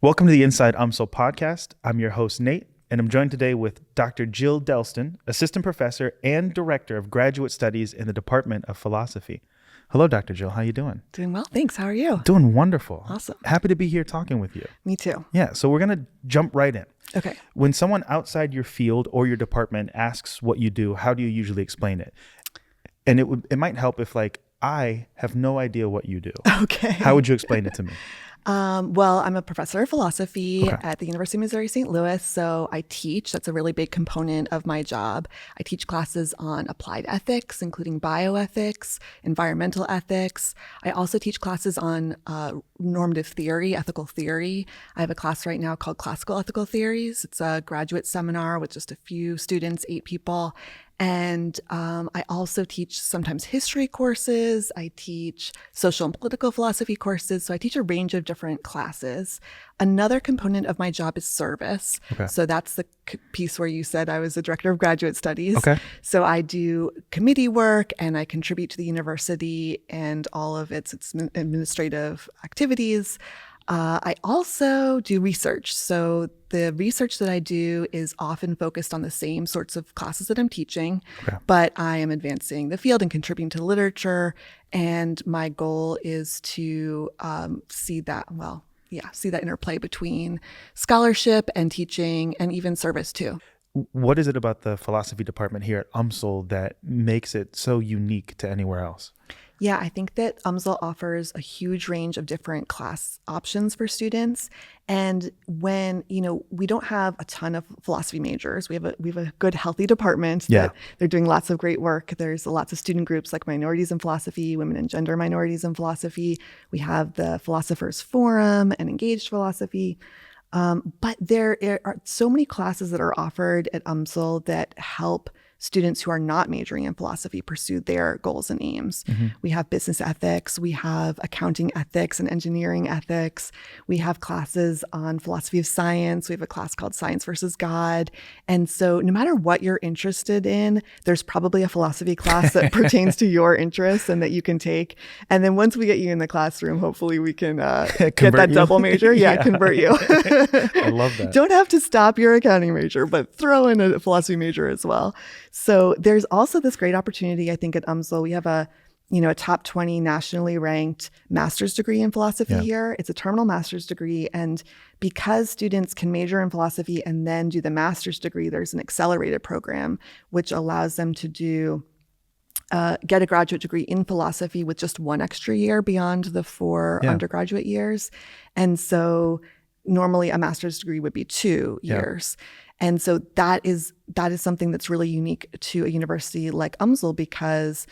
Welcome to the Inside UMSL podcast. I'm your host, Nate, and I'm joined today with Dr. Jill Delston, Assistant Professor and Director of Graduate Studies in the Department of Philosophy. Hello, Dr. Jill. How you doing? Doing well, thanks. How are you? Doing wonderful. Awesome. Happy to be here talking with you. Me too. Yeah, so we're going to jump right in. Okay. When someone outside your field or your department asks what you do, how do you usually explain it? And it might help if I have no idea what you do. Okay. How would you explain it to me? Well, I'm a professor of philosophy Okay. at the University of Missouri St. Louis, so I teach. That's a really big component of my job. I teach classes on applied ethics, including bioethics, environmental ethics. I also teach classes on normative theory, ethical theory. I have a class right now called Classical Ethical Theories. It's a graduate seminar with just a few students, 8 people. And I also teach sometimes history courses. I teach social and political philosophy courses. So I teach a range of different classes. Another component of my job is service. Okay. So that's the piece where you said I was the director of graduate studies. Okay. So I do committee work and I contribute to the university and all of its administrative activities. I also do research. So the research that I do is often focused on the same sorts of classes that I'm teaching, Okay. but I am advancing the field and contributing to literature. And my goal is to see that interplay between scholarship and teaching and even service too. What is it about the philosophy department here at UMSL that makes it so unique to anywhere else? Yeah, I think that UMSL offers a huge range of different class options for students. And when, we don't have a ton of philosophy majors, we have a good, healthy department that they're doing lots of great work. There's lots of student groups like minorities in philosophy, women and gender minorities in philosophy. We have the Philosophers Forum and Engaged Philosophy. But there are so many classes that are offered at UMSL that help students who are not majoring in philosophy pursue their goals and aims. Mm-hmm. We have business ethics, we have accounting ethics and engineering ethics. We have classes on philosophy of science. We have a class called Science versus God. And so no matter what you're interested in, there's probably a philosophy class that pertains to your interests and that you can take. And then once we get you in the classroom, hopefully we can get that double major. Yeah, convert you. I love that. Don't have to stop your accounting major, but throw in a philosophy major as well. So there's also this great opportunity, I think, at UMSL. We have a top 20 nationally ranked master's degree in philosophy here. It's a terminal master's degree. And because students can major in philosophy and then do the master's degree, there's an accelerated program, which allows them to get a graduate degree in philosophy with just 1 extra year beyond the 4 undergraduate years. And so normally a master's degree would be 2 years. And so that is something that's really unique to a university like UMSL because,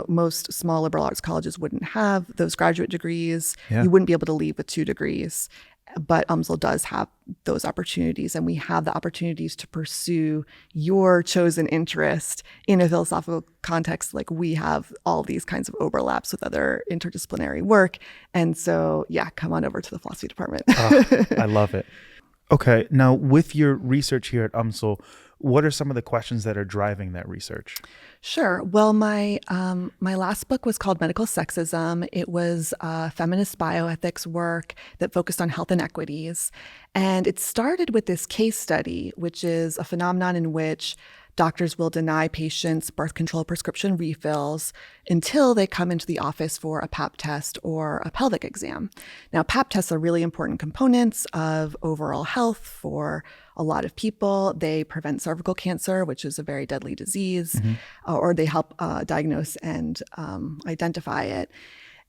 most small liberal arts colleges wouldn't have those graduate degrees. Yeah. You wouldn't be able to leave with 2 degrees. But UMSL does have those opportunities, and we have the opportunities to pursue your chosen interest in a philosophical context. Like we have all these kinds of overlaps with other interdisciplinary work. And so, come on over to the philosophy department. Oh, I love it. Okay. Now, with your research here at UMSL, what are some of the questions that are driving that research? Sure. Well, my last book was called Medical Sexism. It was feminist bioethics work that focused on health inequities. And it started with this case study, which is a phenomenon in which doctors will deny patients birth control prescription refills until they come into the office for a pap test or a pelvic exam. Now, pap tests are really important components of overall health for a lot of people. They prevent cervical cancer, which is a very deadly disease, or they help diagnose and identify it.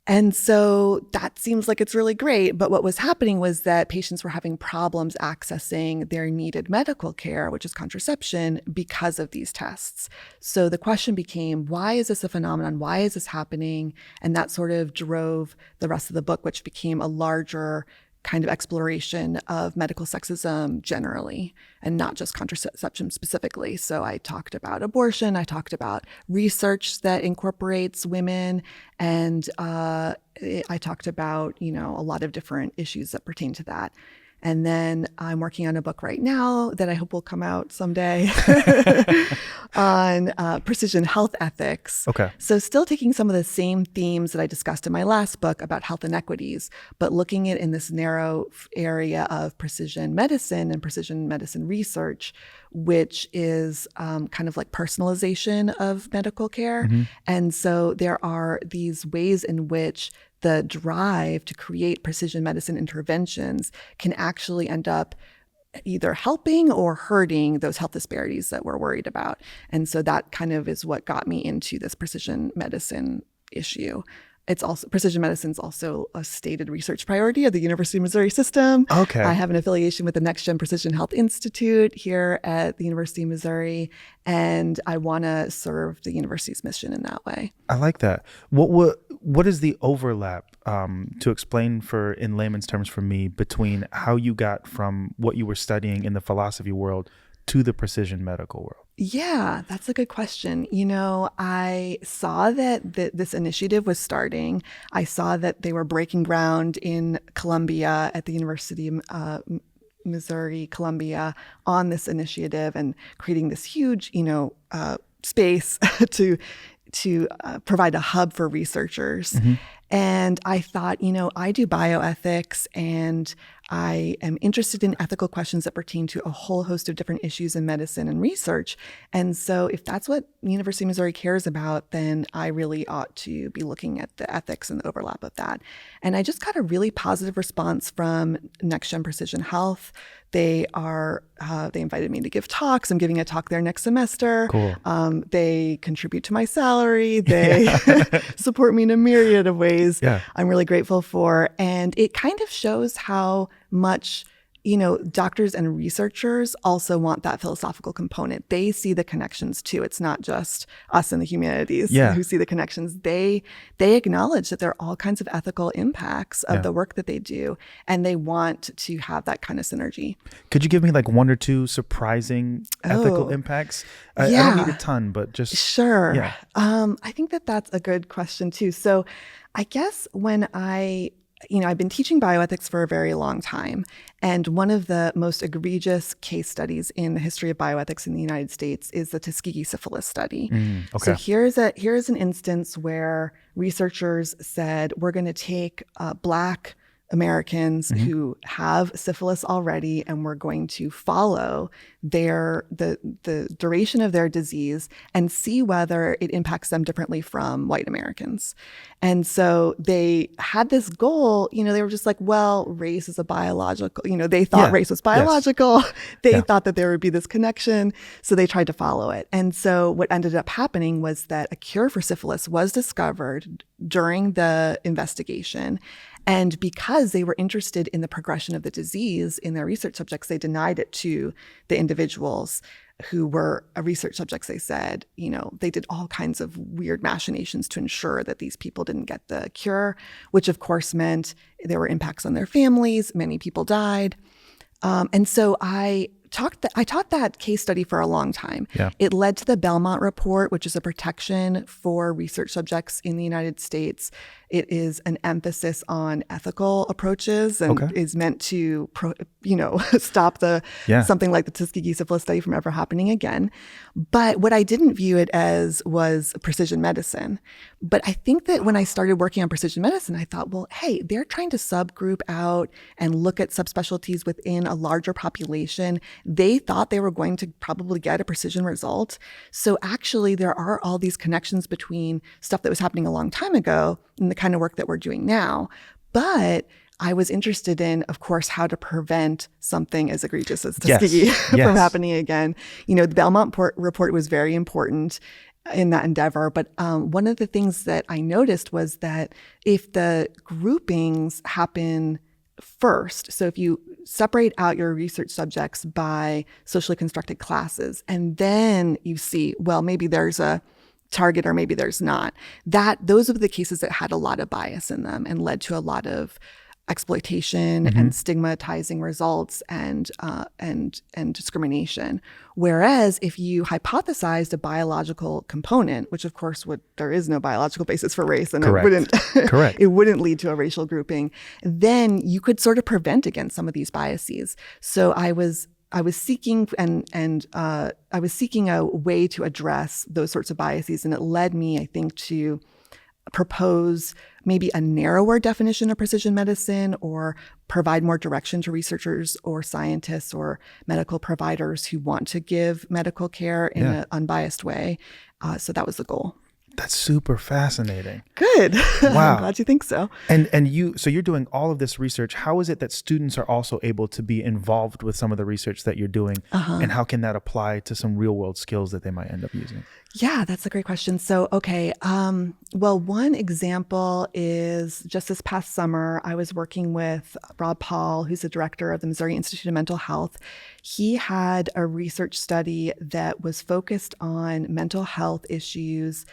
And so that seems like it's really great. But what was happening was that patients were having problems accessing their needed medical care, which is contraception, because of these tests. So the question became, why is this a phenomenon? Why is this happening? And that sort of drove the rest of the book, which became a larger kind of exploration of medical sexism generally, and not just contraception specifically. So I talked about abortion, I talked about research that incorporates women, and I talked about, a lot of different issues that pertain to that. And then I'm working on a book right now that I hope will come out someday on precision health ethics. Okay. So still taking some of the same themes that I discussed in my last book about health inequities, but looking at in this narrow area of precision medicine and precision medicine research, which is kind of like personalization of medical care. And so there are these ways in which the drive to create precision medicine interventions can actually end up either helping or hurting those health disparities that we're worried about. And so that kind of is what got me into this precision medicine issue. It's also precision medicine is also a stated research priority of the University of Missouri system. Okay. I have an affiliation with the Next Gen Precision Health Institute here at the University of Missouri, and I want to serve the university's mission in that way. I like that. What is the overlap, to explain for in layman's terms for me, between how you got from what you were studying in the philosophy world to the precision medical world? Yeah, that's a good question. I saw that this initiative was starting. I saw that they were breaking ground in Columbia at the University of Missouri, Columbia, on this initiative and creating this huge, space to provide a hub for researchers. And I thought, I do bioethics and I am interested in ethical questions that pertain to a whole host of different issues in medicine and research. And so if that's what University of Missouri cares about, then I really ought to be looking at the ethics and the overlap of that. And I just got a really positive response from Next Gen Precision Health. They invited me to give talks. I'm giving a talk there next semester. Cool. They contribute to my salary. They support me in a myriad of ways. Yeah. I'm really grateful for. And it kind of shows how much, doctors and researchers also want that philosophical component. They see the connections too. It's not just us in the humanities who see the connections. They acknowledge that there are all kinds of ethical impacts of the work that they do, and they want to have that kind of synergy. Could you give me like one or two surprising ethical impacts? I don't need a ton, but just... Sure. Yeah. I think that's a good question too. So I guess when I've been teaching bioethics for a very long time, and one of the most egregious case studies in the history of bioethics in the United States is the Tuskegee syphilis study. Okay. So here's an instance where researchers said, we're going to take Black Americans who have syphilis already, and we're going to follow the duration of their disease and see whether it impacts them differently from white Americans. And so they had this goal, they were just like, well, race is a biological, they thought race was biological. Yes. They thought that there would be this connection. So they tried to follow it. And so what ended up happening was that a cure for syphilis was discovered during the investigation. And because they were interested in the progression of the disease in their research subjects, they denied it to the individuals who were research subjects. They said, they did all kinds of weird machinations to ensure that these people didn't get the cure, which of course meant there were impacts on their families. Many people died. And so I taught that case study for a long time. Yeah. It led to the Belmont Report, which is a protection for research subjects in the United States. It is an emphasis on ethical approaches and is meant to, stop something like the Tuskegee syphilis study from ever happening again. But what I didn't view it as was precision medicine. But I think that when I started working on precision medicine, I thought, well, hey, they're trying to subgroup out and look at subspecialties within a larger population. They thought they were going to probably get a precision result. So actually, there are all these connections between stuff that was happening a long time ago and the kind of work that we're doing now. But I was interested in, of course, how to prevent something as egregious as Tuskegee from happening again. The Belmont Report was very important in that endeavor. But one of the things that I noticed was that if the groupings happen first, so if you separate out your research subjects by socially constructed classes, and then you see, well, maybe there's a target or maybe there's not, those are the cases that had a lot of bias in them and led to a lot of exploitation and stigmatizing results and discrimination. Whereas if you hypothesized a biological component, which of course there is no biological basis for race, and it wouldn't lead to a racial grouping, then you could sort of prevent against some of these biases. So I was seeking I was seeking a way to address those sorts of biases, and it led me, I think, to propose maybe a narrower definition of precision medicine, or provide more direction to researchers or scientists or medical providers who want to give medical care in an unbiased way. So that was the goal. That's super fascinating. Good. Wow. I'm glad you think so. And so you're doing all of this research. How is it that students are also able to be involved with some of the research that you're doing? And how can that apply to some real world skills that they might end up using? Yeah, that's a great question. So, okay. Well, one example is just this past summer, I was working with Rob Paul, who's the director of the Missouri Institute of Mental Health. He had a research study that was focused on mental health issues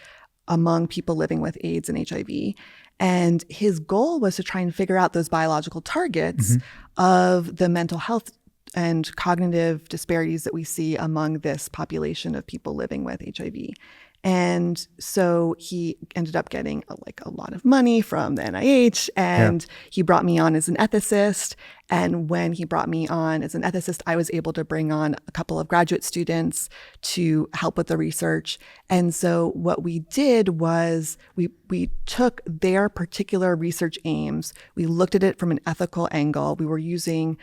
among people living with AIDS and HIV. And his goal was to try and figure out those biological targets of the mental health and cognitive disparities that we see among this population of people living with HIV. And so he ended up getting a lot of money from the NIH, and he brought me on as an ethicist. And when he brought me on as an ethicist, I was able to bring on a couple of graduate students to help with the research. And so what we did was we took their particular research aims. We looked at it from an ethical angle. We were using,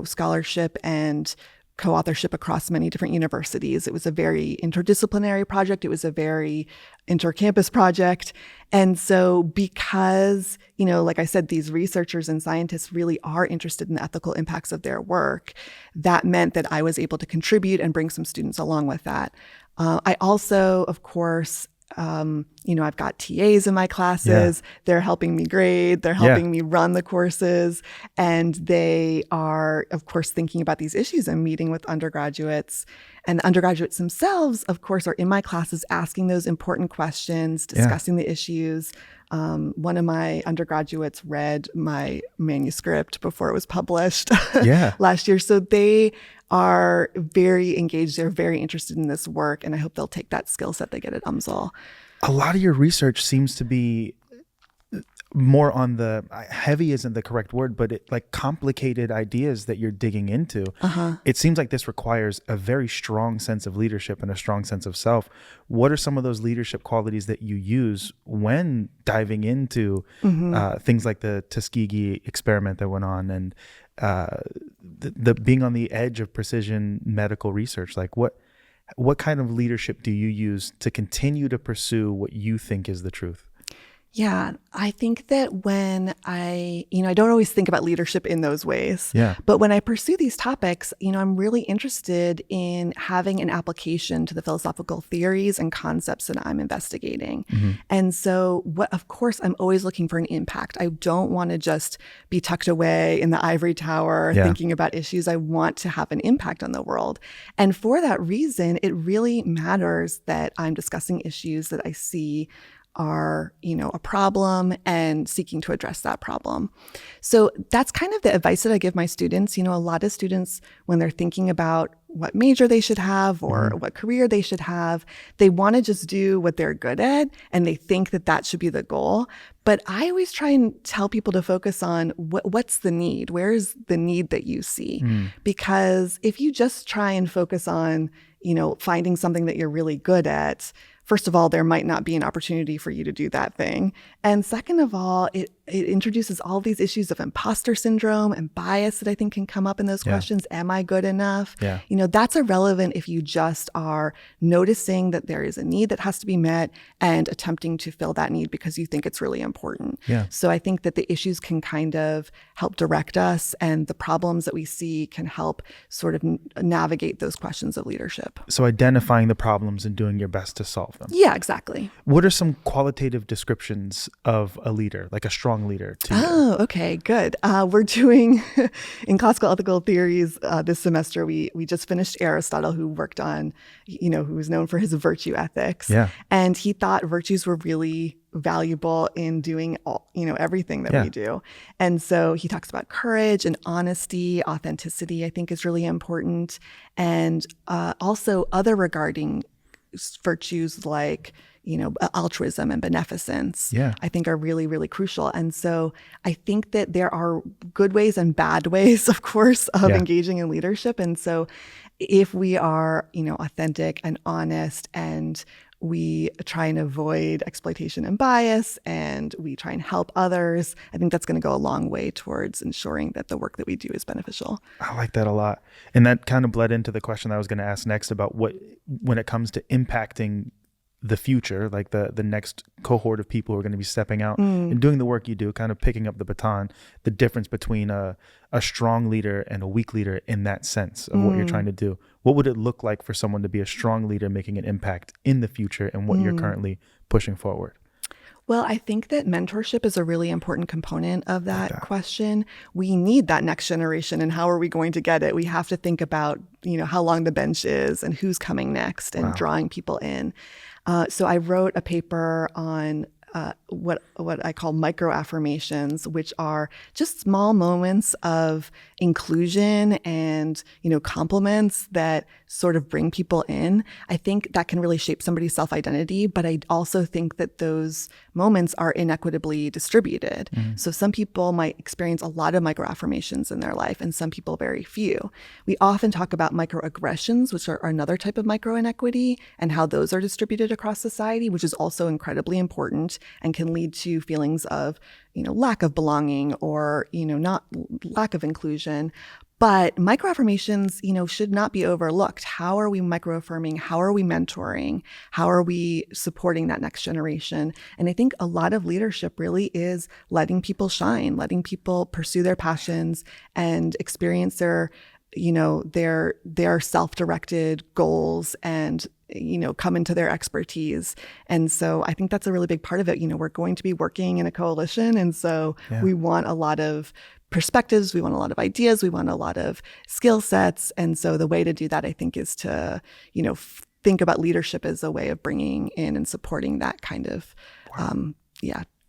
scholarship and co-authorship across many different universities. It was a very interdisciplinary project. It was a very inter-campus project. And so because, like I said, these researchers and scientists really are interested in the ethical impacts of their work, that meant that I was able to contribute and bring some students along with that. I also, of course, I've got TAs in my classes. They're helping me grade. They're helping me run the courses. And they are, of course, thinking about these issues and meeting with undergraduates. And the undergraduates themselves, of course, are in my classes asking those important questions, discussing the issues. One of my undergraduates read my manuscript before it was published last year. So they are very engaged. They're very interested in this work. And I hope they'll take that skill set they get at UMSL. A lot of your research seems to be more on the heavy isn't the correct word, but complicated ideas that you're digging into. It seems like this requires a very strong sense of leadership and a strong sense of self. What are some of those leadership qualities that you use when diving into things like the Tuskegee experiment that went on and the being on the edge of precision medical research? Like what kind of leadership do you use to continue to pursue what you think is the truth? Yeah, I think that when I don't always think about leadership in those ways. But when I pursue these topics, I'm really interested in having an application to the philosophical theories and concepts that I'm investigating. And so of course, I'm always looking for an impact. I don't want to just be tucked away in the ivory tower thinking about issues. I want to have an impact on the world. And for that reason, it really matters that I'm discussing issues that I see are, a problem and seeking to address that problem. So that's kind of the advice that I give my students. A lot of students, when they're thinking about what major they should have or what career they should have, they want to just do what they're good at, and they think that that should be the goal. But I always try and tell people to focus on what's the need? Where is the need that you see? Because if you just try and focus on, finding something that you're really good at, first of all, there might not be an opportunity for you to do that thing. And second of all, it introduces all these issues of imposter syndrome and bias that I think can come up in those questions. Am I good enough? That's irrelevant if you just are noticing that there is a need that has to be met and attempting to fill that need because you think it's really important. So I think that the issues can kind of help direct us, and the problems that we see can help sort of navigate those questions of leadership. So identifying the problems and doing your best to solve them. Yeah, exactly. What are some qualitative descriptions of a leader, like a strong leader to you? Oh, okay, good. We're doing in classical ethical theories this semester. We just finished Aristotle, who worked on, who was known for his virtue ethics. And he thought virtues were really valuable in doing everything that we do. And so he talks about courage and honesty, authenticity, I think is really important. And also other regarding virtues like, altruism and beneficence, I think are really, really crucial. And so I think that there are good ways and bad ways, of course, of engaging in leadership. And so if we are, authentic and honest, and we try and avoid exploitation and bias, and we try and help others, I think that's going to go a long way towards ensuring that the work that we do is beneficial. I like that a lot. And that kind of bled into the question I was going to ask next about when it comes to impacting the future, like the next cohort of people who are going to be stepping out and doing the work you do, kind of picking up the baton, the difference between a strong leader and a weak leader in that sense of what you're trying to do. What would it look like for someone to be a strong leader making an impact in the future and what you're currently pushing forward? Well, I think that mentorship is a really important component of that question. We need that next generation, and how are we going to get it? We have to think about, how long the bench is and who's coming next, and drawing people in. So I wrote a paper on what I call micro affirmations, which are just small moments of inclusion and, compliments that sort of bring people in. I think that can really shape somebody's self-identity, but I also think that those moments are inequitably distributed. So some people might experience a lot of micro affirmations in their life, and some people very few. We often talk about microaggressions, which are another type of micro inequity, and how those are distributed across society, which is also incredibly important and can lead to feelings of, lack of belonging or, not lack of inclusion. But microaffirmations, should not be overlooked. How are we microaffirming? How are we mentoring? How are we supporting that next generation? And I think a lot of leadership really is letting people shine, letting people pursue their passions and experience their self-directed goals and, come into their expertise. And so I think that's a really big part of it. We're going to be working in a coalition. And so we want a lot of perspectives. We want a lot of ideas. We want a lot of skill sets. And so the way to do that, I think, is to, think about leadership as a way of bringing in and supporting that kind of,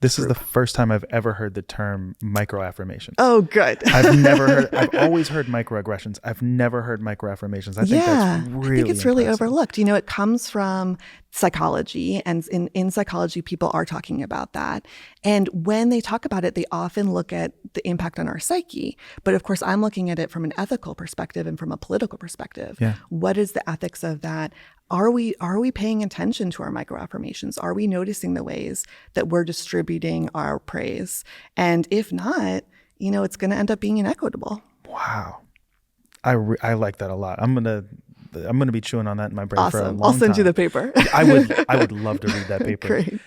This is the first time I've ever heard the term microaffirmation. Oh, good. I've always heard microaggressions. I've never heard microaffirmations. I think that's really I think it's really impressive. overlooked. It comes from psychology, and in psychology, people are talking about that. And when they talk about it, they often look at the impact on our psyche. But of course, I'm looking at it from an ethical perspective and from a political perspective. What is the ethics of that? Are we paying attention to our microaffirmations? Are we noticing the ways that we're distributing our praise? And if not, it's going to end up being inequitable. Wow. I like that a lot. I'm gonna be chewing on that in my brain for a long time. I'll send you the paper. I would love to read that paper. Great.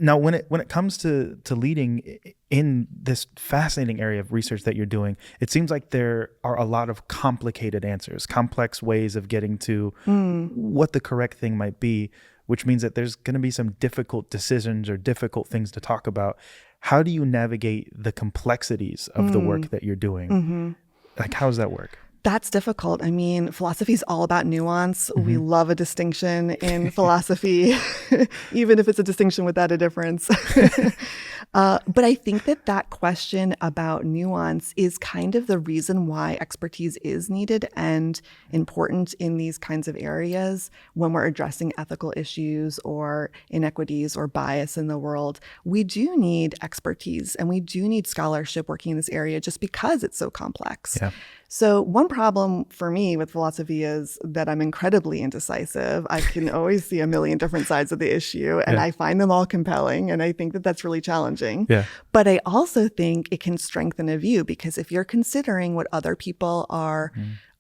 Now, when it comes to leading in this fascinating area of research that you're doing, it seems like there are a lot of complicated answers, complex ways of getting to what the correct thing might be, which means that there's going to be some difficult decisions or difficult things to talk about. How do you navigate the complexities of the work that you're doing? Like, how does that work? That's difficult. I mean, philosophy is all about nuance. We love a distinction in philosophy, even if it's a distinction without a difference. But I think that question about nuance is kind of the reason why expertise is needed and important in these kinds of areas when we're addressing ethical issues or inequities or bias in the world. We do need expertise and we do need scholarship working in this area just because it's so complex. So one problem for me with philosophy is that I'm incredibly indecisive. I can always see a million different sides of the issue, and I find them all compelling, and I think that that's really challenging. But I also think it can strengthen a view, because if you're considering what other people are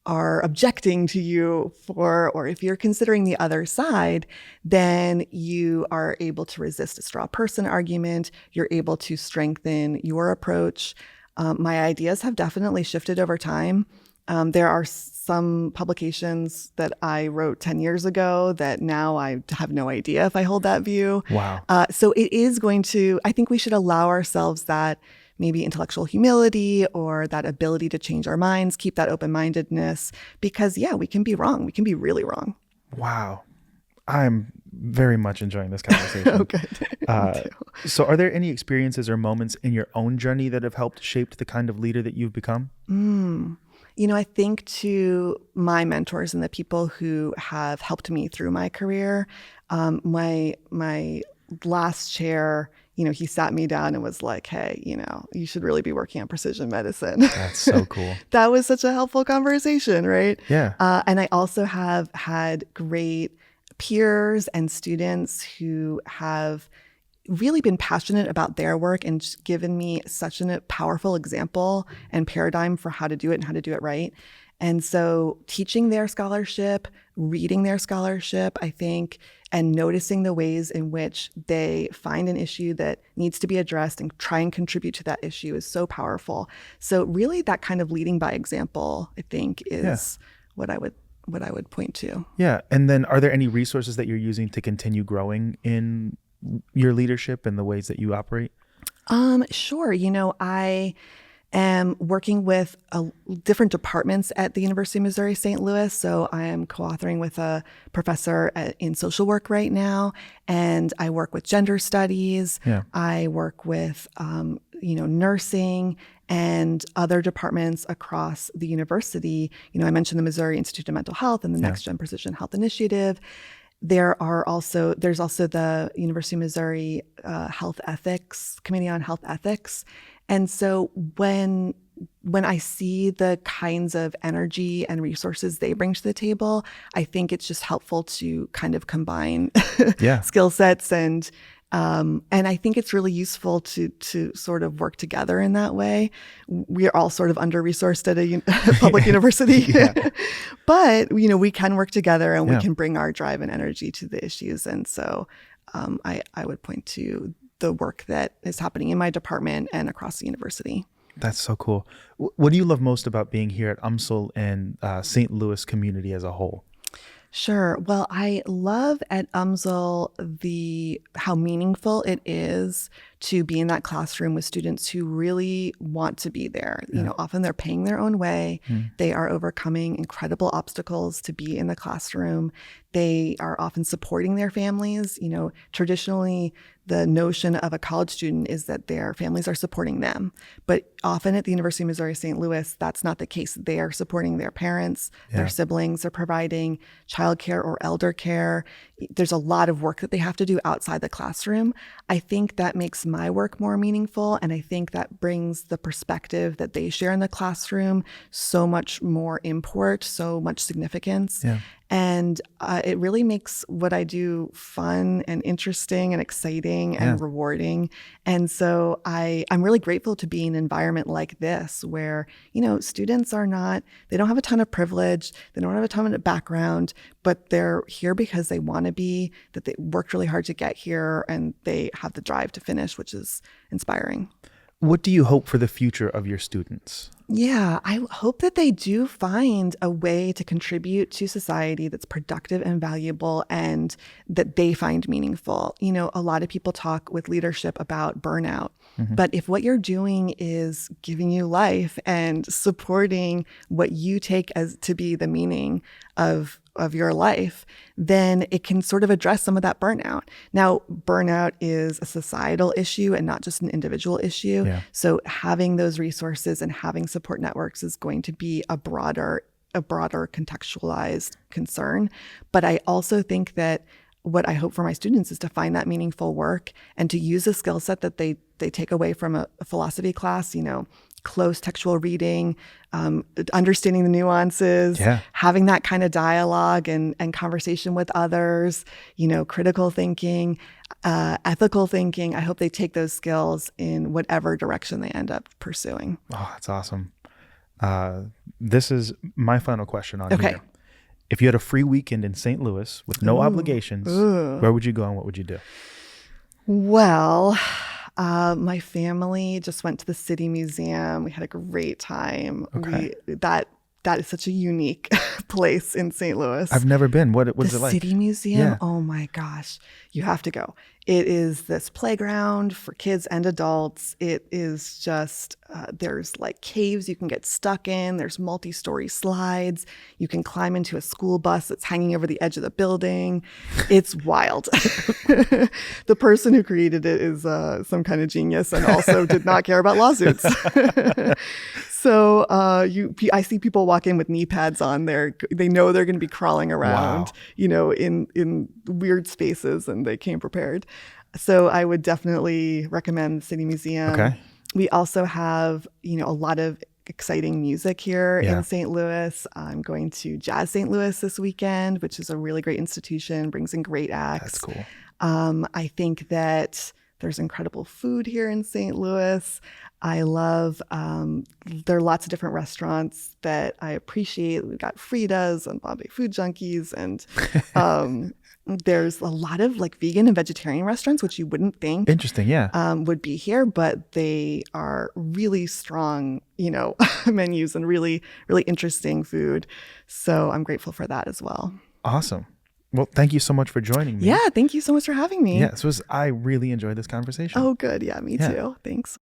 objecting to you for, or if you're considering the other side, then you are able to resist a straw person argument. You're able to strengthen your approach. My ideas have definitely shifted over time. There are some publications that I wrote 10 years ago that now I have no idea if I hold that view. Wow. So it is going to, I think we should allow ourselves that maybe intellectual humility or that ability to change our minds, keep that open-mindedness, because we can be wrong. We can be really wrong. Wow. I'm very much enjoying this conversation. Oh, good. Me too. So are there any experiences or moments in your own journey that have helped shape the kind of leader that you've become? I think to my mentors and the people who have helped me through my career, my last chair, he sat me down and was like, hey, you should really be working on precision medicine. That's so cool. That was such a helpful conversation, right? Yeah. And I also have had great peers and students who have really been passionate about their work and just given me such a powerful example and paradigm for how to do it and how to do it right. And so teaching their scholarship, reading their scholarship, I think, and noticing the ways in which they find an issue that needs to be addressed and try and contribute to that issue is so powerful. So really that kind of leading by example, I think, is what I would point to. Yeah. And then are there any resources that you're using to continue growing in your leadership and the ways that you operate? Sure. I am working with different departments at the University of Missouri St. Louis. So I am co-authoring with a professor in social work right now, and I work with gender studies. Yeah. I work with nursing and other departments across the university. I mentioned the Missouri Institute of Mental Health and the Next Gen Precision Health Initiative. There's also the University of Missouri Health Ethics Committee on Health Ethics. And so when I see the kinds of energy and resources they bring to the table, I think it's just helpful to kind of combine skill sets and I think it's really useful to sort of work together in that way. We are all sort of under-resourced at a public university, but we can work together and we can bring our drive and energy to the issues. And so I would point to the work that is happening in my department and across the university. That's so cool. What do you love most about being here at UMSL and St. Louis community as a whole? Sure. Well, I love at UMSL how meaningful it is to be in that classroom with students who really want to be there. Often they're paying their own way. They are overcoming incredible obstacles to be in the classroom. They are often supporting their families. Traditionally, the notion of a college student is that their families are supporting them. But often at the University of Missouri St. Louis, that's not the case. They are supporting their parents, their siblings. They're providing childcare or elder care. There's a lot of work that they have to do outside the classroom. I think that makes my work more meaningful, and I think that brings the perspective that they share in the classroom so much more import, so much significance. And it really makes what I do fun and interesting and exciting and rewarding. And so I'm really grateful to be in an environment like this where, students they don't have a ton of privilege, they don't have a ton of background, but they're here because they want to be, that they worked really hard to get here, and they have the drive to finish, which is inspiring. What do you hope for the future of your students? Yeah, I hope that they do find a way to contribute to society that's productive and valuable and that they find meaningful. A lot of people talk with leadership about burnout, but if what you're doing is giving you life and supporting what you take as to be the meaning of your life, then it can sort of address some of that burnout. Now, burnout is a societal issue and not just an individual issue. So having those resources and having support networks is going to be a broader contextualized concern. But I also think that what I hope for my students is to find that meaningful work and to use a skill set that they take away from a philosophy class, close textual reading, understanding the nuances, having that kind of dialogue and conversation with others, critical thinking, ethical thinking. I hope they take those skills in whatever direction they end up pursuing. Oh, that's awesome. This is my final question on here. If you had a free weekend in St. Louis with no obligations, where would you go and what would you do? Well, my family just went to the City Museum. We had a great time. That is such a unique place in St. Louis. I've never been. What is it like? The City Museum? Oh my gosh. You have to go. It is this playground for kids and adults. It is just, there's like caves you can get stuck in. There's multi-story slides. You can climb into a school bus that's hanging over the edge of the building. It's wild. The person who created it is some kind of genius and also did not care about lawsuits. So I see people walk in with knee pads on there. They know they're going to be crawling around, in weird spaces, and they came prepared. So I would definitely recommend the City Museum. Okay. We also have, a lot of exciting music here in St. Louis. I'm going to Jazz St. Louis this weekend, which is a really great institution, brings in great acts. That's cool. I think that there's incredible food here in St. Louis. I love, there are lots of different restaurants that I appreciate. We've got Frida's and Bombay Food Junkies, and there's a lot of like vegan and vegetarian restaurants, which you wouldn't think Interesting, yeah. would be here, but they are really strong, menus and really, really interesting food. So I'm grateful for that as well. Awesome. Well, thank you so much for joining me. Yeah, thank you so much for having me. Yeah, I really enjoyed this conversation. Oh, good. Yeah, me too. Thanks.